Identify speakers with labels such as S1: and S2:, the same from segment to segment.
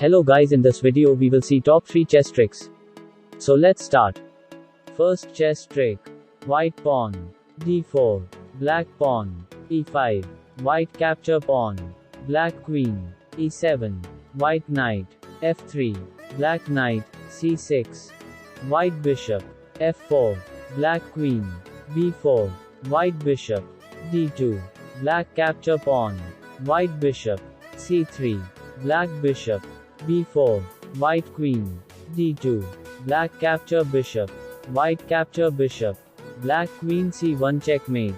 S1: Hello guys, in this video we will see top 3 chess tricks. So let's start. First chess trick. White pawn. d4. Black pawn. e5. White capture pawn. Black queen. e7. White knight. f3. Black knight. c6. White bishop. f4. Black queen. b4. White bishop. d2. Black capture pawn. White bishop. c3. Black bishop. b4. White queen. d2. Black capture bishop. White capture bishop. Black queen c1 checkmate.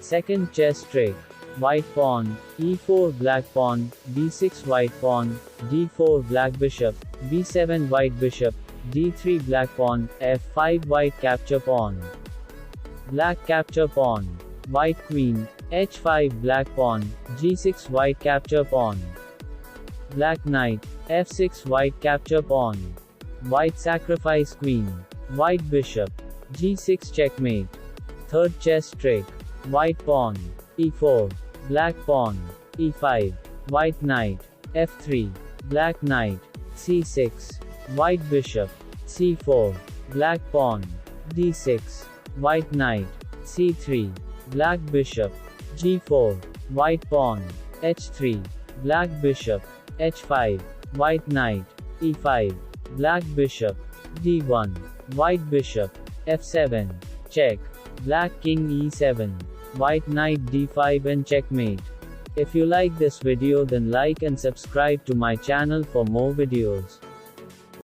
S1: Second chess trick. White pawn. e4 black pawn. b6 white pawn. d4 black bishop. b7 white bishop. d3 black pawn. f5 white capture pawn. Black capture pawn. White queen. h5 black pawn. g6 white capture pawn. Black knight. f6 white capture pawn. White sacrifice queen. White bishop. g6 checkmate. Third chess trick. White pawn. e4. Black pawn. e5. White knight. f3. Black knight. c6. White bishop. c4. Black pawn. d6. White knight. c3. Black bishop. g4. White pawn. h3. Black bishop. h5. White knight. e5. Black bishop. d1. White bishop. f7. Check. Black king e7. White knight d5 and checkmate. If you like this video then like and subscribe to my channel for more videos.